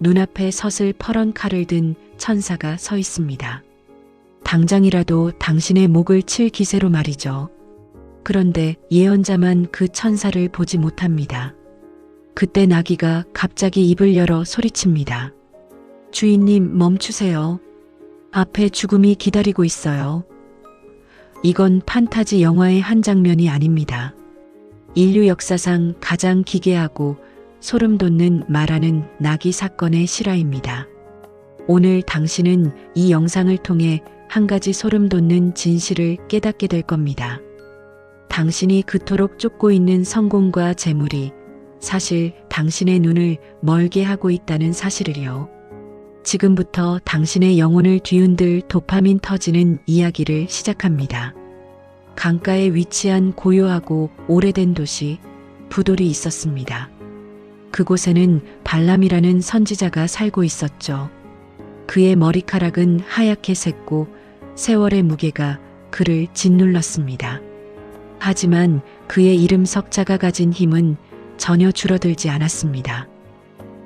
눈앞에 서슬퍼런 칼을 든 천사가 서 있습니다. 당장이라도 당신의 목을 칠 기세로 말이죠. 그런데 예언자만 그 천사를 보지 못합니다. 그때 나귀가 갑자기 입을 열어 소리칩니다. 주인님, 멈추세요. 앞에 죽음이 기다리고 있어요. 이건 판타지 영화의 한 장면이 아닙니다. 인류 역사상 가장 기괴하고 소름 돋는 말하는 나귀 사건의 실화입니다. 오늘 당신은 이 영상을 통해 한 가지 소름 돋는 진실을 깨닫게 될 겁니다. 당신이 그토록 쫓고 있는 성공과 재물이 사실 당신의 눈을 멀게 하고 있다는 사실을요. 지금부터 당신의 영혼을 뒤흔들 도파민 터지는 이야기를 시작합니다. 강가에 위치한 고요하고 오래된 도시 부돌이 있었습니다. 그곳에는 발람이라는 선지자가 살고 있었죠. 그의 머리카락은 하얗게 샜고 세월의 무게가 그를 짓눌렀습니다. 하지만 그의 이름 석자가 가진 힘은 전혀 줄어들지 않았습니다.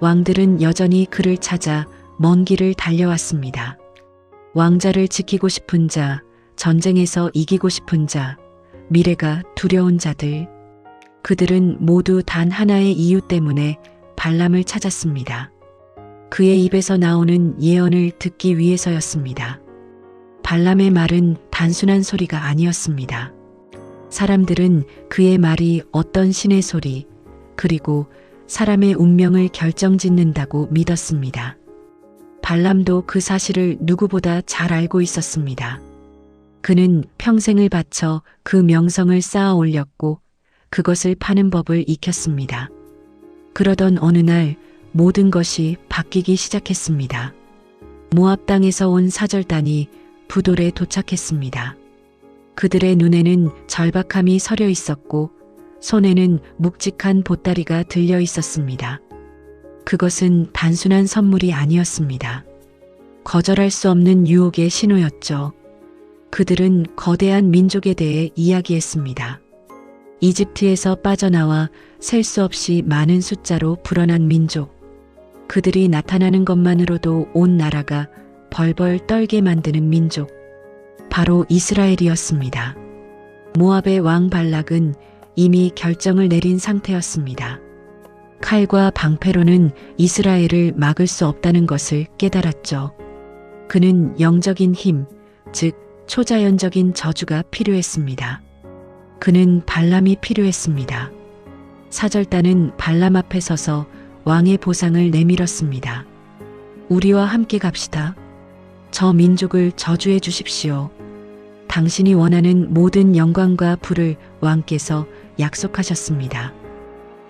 왕들은 여전히 그를 찾아 먼 길을 달려왔습니다. 왕자를 지키고 싶은 자, 전쟁에서 이기고 싶은 자, 미래가 두려운 자들. 그들은 모두 단 하나의 이유 때문에 발람을 찾았습니다. 그의 입에서 나오는 예언을 듣기 위해서였습니다. 발람의 말은 단순한 소리가 아니었습니다. 사람들은 그의 말이 어떤 신의 소리, 그리고 사람의 운명을 결정짓는다고 믿었습니다. 발람도 그 사실을 누구보다 잘 알고 있었습니다. 그는 평생을 바쳐 그 명성을 쌓아 올렸고 그것을 파는 법을 익혔습니다. 그러던 어느 날 모든 것이 바뀌기 시작했습니다. 모압 땅에서 온 사절단이 부돌에 도착했습니다. 그들의 눈에는 절박함이 서려 있었고 손에는 묵직한 보따리가 들려 있었습니다. 그것은 단순한 선물이 아니었습니다. 거절할 수 없는 유혹의 신호였죠. 그들은 거대한 민족에 대해 이야기했습니다. 이집트에서 빠져나와 셀 수 없이 많은 숫자로 불어난 민족. 그들이 나타나는 것만으로도 온 나라가 벌벌 떨게 만드는 민족. 바로 이스라엘이었습니다. 모압의 왕 발락은 이미 결정을 내린 상태였습니다. 칼과 방패로는 이스라엘을 막을 수 없다는 것을 깨달았죠. 그는 영적인 힘, 즉 초자연적인 저주가 필요했습니다. 그는 발람이 필요했습니다. 사절단은 발람 앞에 서서 왕의 보상을 내밀었습니다. 우리와 함께 갑시다. 저 민족을 저주해 주십시오. 당신이 원하는 모든 영광과 부를 왕께서 약속하셨습니다.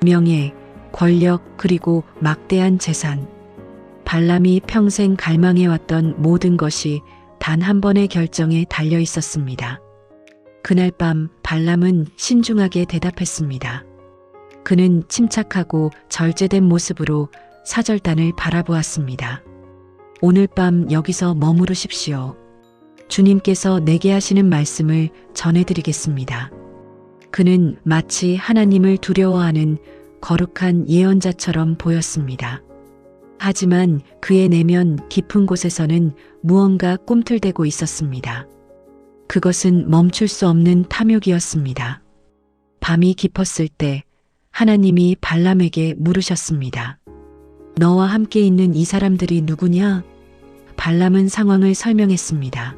명예, 권력, 그리고 막대한 재산. 발람이 평생 갈망해왔던 모든 것이 단 한 번의 결정에 달려 있었습니다. 그날 밤 발람은 신중하게 대답했습니다. 그는 침착하고 절제된 모습으로 사절단을 바라보았습니다. 오늘 밤 여기서 머무르십시오. 주님께서 내게 하시는 말씀을 전해드리겠습니다. 그는 마치 하나님을 두려워하는 거룩한 예언자처럼 보였습니다. 하지만 그의 내면 깊은 곳에서는 무언가 꿈틀대고 있었습니다. 그것은 멈출 수 없는 탐욕이었습니다. 밤이 깊었을 때 하나님이 발람에게 물으셨습니다. 너와 함께 있는 이 사람들이 누구냐? 발람은 상황을 설명했습니다.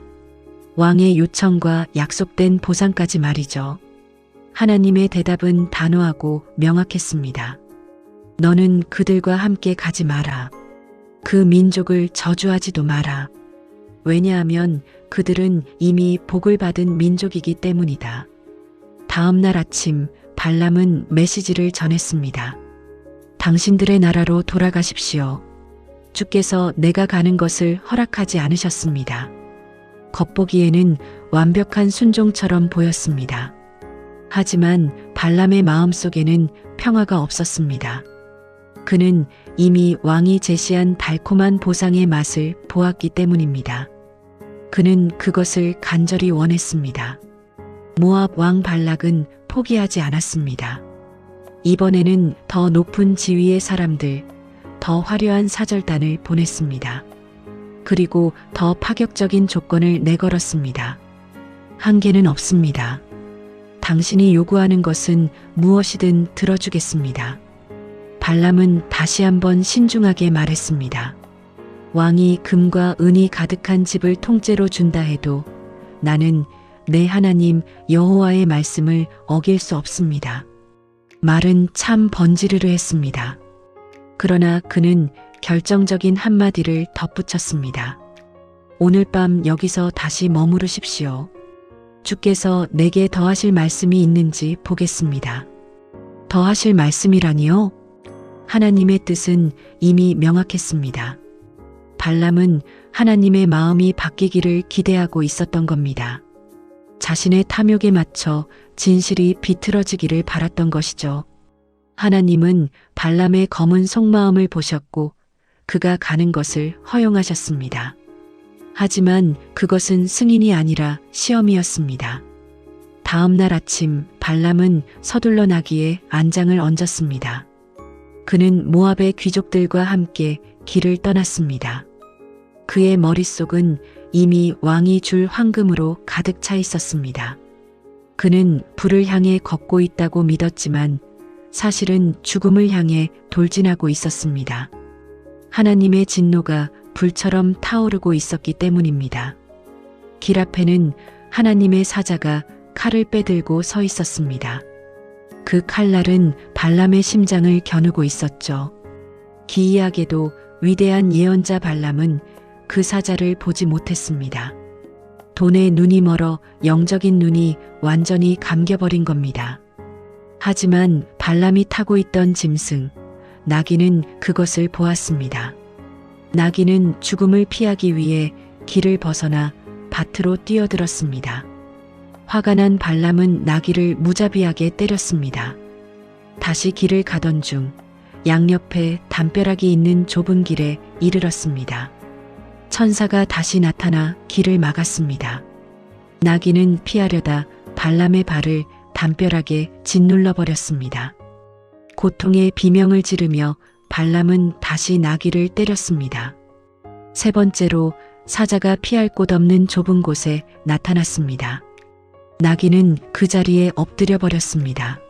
왕의 요청과 약속된 보상까지 말이죠. 하나님의 대답은 단호하고 명확했습니다. 너는 그들과 함께 가지 마라. 그 민족을 저주하지도 마라. 왜냐하면 그들은 이미 복을 받은 민족이기 때문이다. 다음 날 아침 발람은 메시지를 전했습니다. 당신들의 나라로 돌아가십시오. 주께서 내가 가는 것을 허락하지 않으셨습니다. 겉보기에는 완벽한 순종처럼 보였습니다. 하지만 발람의 마음속에는 평화가 없었습니다. 그는 이미 왕이 제시한 달콤한 보상의 맛을 보았기 때문입니다. 그는 그것을 간절히 원했습니다. 모압 왕 발락은 포기하지 않았습니다. 이번에는 더 높은 지위의 사람들, 더 더 화려한 사절단을 보냈습니다. 그리고 더 파격적인 조건을 내걸었습니다. 한계는 없습니다. 당신이 요구하는 것은 무엇이든 들어주겠습니다. 발람은 다시 한번 신중하게 말했습니다. 왕이 금과 은이 가득한 집을 통째로 준다 해도 나는 내 하나님 여호와의 말씀을 어길 수 없습니다. 말은 참 번지르르했습니다. 그러나 그는 결정적인 한마디를 덧붙였습니다. 오늘 밤 여기서 다시 머무르십시오. 주께서 내게 더하실 말씀이 있는지 보겠습니다. 더하실 말씀이라니요? 하나님의 뜻은 이미 명확했습니다. 발람은 하나님의 마음이 바뀌기를 기대하고 있었던 겁니다. 자신의 탐욕에 맞춰 진실이 비틀어지기를 바랐던 것이죠. 하나님은 발람의 검은 속마음을 보셨고 그가 가는 것을 허용하셨습니다. 하지만 그것은 승인이 아니라 시험이었습니다. 다음 날 아침 발람은 서둘러 나귀에 안장을 얹었습니다. 그는 모압의 귀족들과 함께 길을 떠났습니다. 그의 머릿속은 이미 왕이 줄 황금으로 가득 차 있었습니다. 그는 불을 향해 걷고 있다고 믿었지만 사실은 죽음을 향해 돌진하고 있었습니다. 하나님의 진노가 불처럼 타오르고 있었기 때문입니다. 길 앞에는 하나님의 사자가 칼을 빼들고 서 있었습니다. 그 칼날은 발람의 심장을 겨누고 있었죠. 기이하게도 위대한 예언자 발람은 그 사자를 보지 못했습니다. 돈에 눈이 멀어 영적인 눈이 완전히 감겨버린 겁니다. 하지만 발람이 타고 있던 짐승, 나귀는 그것을 보았습니다. 나귀는 죽음을 피하기 위해 길을 벗어나 밭으로 뛰어들었습니다. 화가 난 발람은 나귀를 무자비하게 때렸습니다. 다시 길을 가던 중 양옆에 담벼락이 있는 좁은 길에 이르렀습니다. 천사가 다시 나타나 길을 막았습니다. 나귀는 피하려다 발람의 발을 담벼락에 짓눌러 버렸습니다. 고통의 비명을 지르며 발람은 다시 나귀를 때렸습니다. 세 번째로 사자가 피할 곳 없는 좁은 곳에 나타났습니다. 나귀는 그 자리에 엎드려 버렸습니다.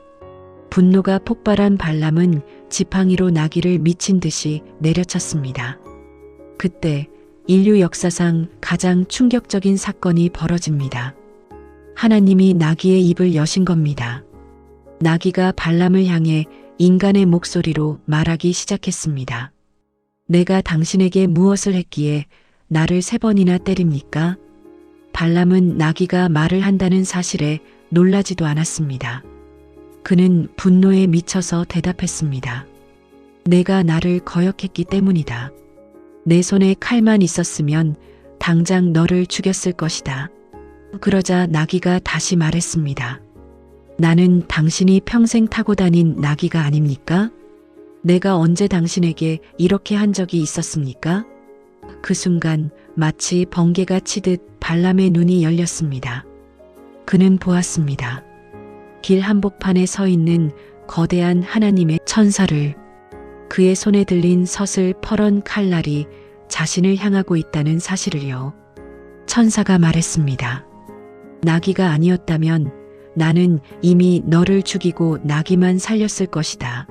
분노가 폭발한 발람은 지팡이로 나귀를 미친 듯이 내려쳤습니다. 그때 인류 역사상 가장 충격적인 사건이 벌어집니다. 하나님이 나귀의 입을 여신 겁니다. 나귀가 발람을 향해 인간의 목소리로 말하기 시작했습니다. 내가 당신에게 무엇을 했기에 나를 3번이나 때립니까? 발람은 나귀가 말을 한다는 사실에 놀라지도 않았습니다. 그는 분노에 미쳐서 대답했습니다. 내가 나를 거역했기 때문이다. 내 손에 칼만 있었으면 당장 너를 죽였을 것이다. 그러자 나귀가 다시 말했습니다. 나는 당신이 평생 타고 다닌 나귀가 아닙니까? 내가 언제 당신에게 이렇게 한 적이 있었습니까? 그 순간 마치 번개가 치듯 발람의 눈이 열렸습니다. 그는 보았습니다. 길 한복판에 서 있는 거대한 하나님의 천사를. 그의 손에 들린 서슬 퍼런 칼날이 자신을 향하고 있다는 사실을요. 천사가 말했습니다. 나귀가 아니었다면 나는 이미 너를 죽이고 나귀만 살렸을 것이다.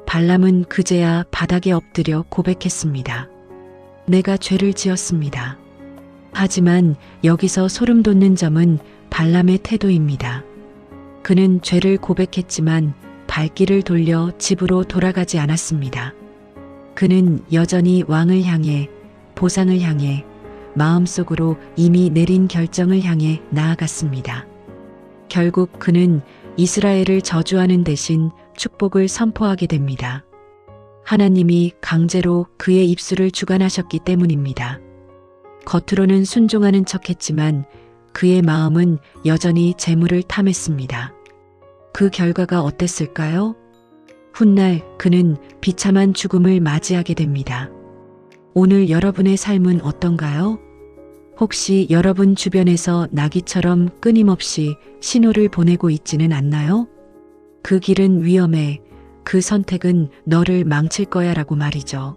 발람은 그제야 바닥에 엎드려 고백했습니다. 내가 죄를 지었습니다. 하지만 여기서 소름 돋는 점은 발람의 태도입니다. 그는 죄를 고백했지만 발길을 돌려 집으로 돌아가지 않았습니다. 그는 여전히 왕을 향해, 보상을 향해, 마음속으로 이미 내린 결정을 향해 나아갔습니다. 결국 그는 이스라엘을 저주하는 대신 축복을 선포하게 됩니다. 하나님이 강제로 그의 입술을 주관하셨기 때문입니다. 겉으로는 순종하는 척했지만 그의 마음은 여전히 재물을 탐했습니다. 그 결과가 어땠을까요? 훗날 그는 비참한 죽음을 맞이하게 됩니다. 오늘 여러분의 삶은 어떤가요? 혹시 여러분 주변에서 나귀처럼 끊임없이 신호를 보내고 있지는 않나요? 그 길은 위험해. 그 선택은 너를 망칠 거야 라고 말이죠.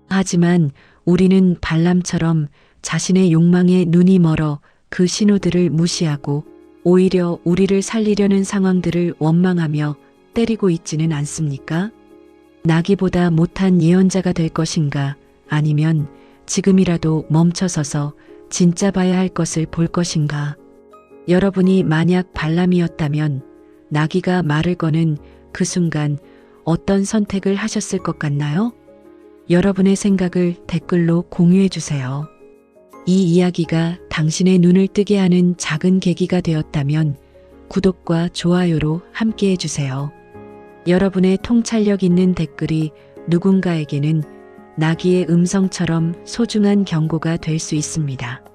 하지만 우리는 발람처럼 자신의 욕망에 눈이 멀어 그 신호들을 무시하고 오히려 우리를 살리려는 상황들을 원망하며 때리고 있지는 않습니까? 나기보다 못한 예언자가 될 것인가, 아니면 지금이라도 멈춰서서 진짜 봐야 할 것을 볼 것인가? 여러분이 만약 발람이었다면 나기가 말을 거는 그 순간 어떤 선택을 하셨을 것 같나요? 여러분의 생각을 댓글로 공유해 주세요. 이 이야기가 당신의 눈을 뜨게 하는 작은 계기가 되었다면 구독과 좋아요로 함께 해주세요. 여러분의 통찰력 있는 댓글이 누군가에게는 나기의 음성처럼 소중한 경고가 될 수 있습니다.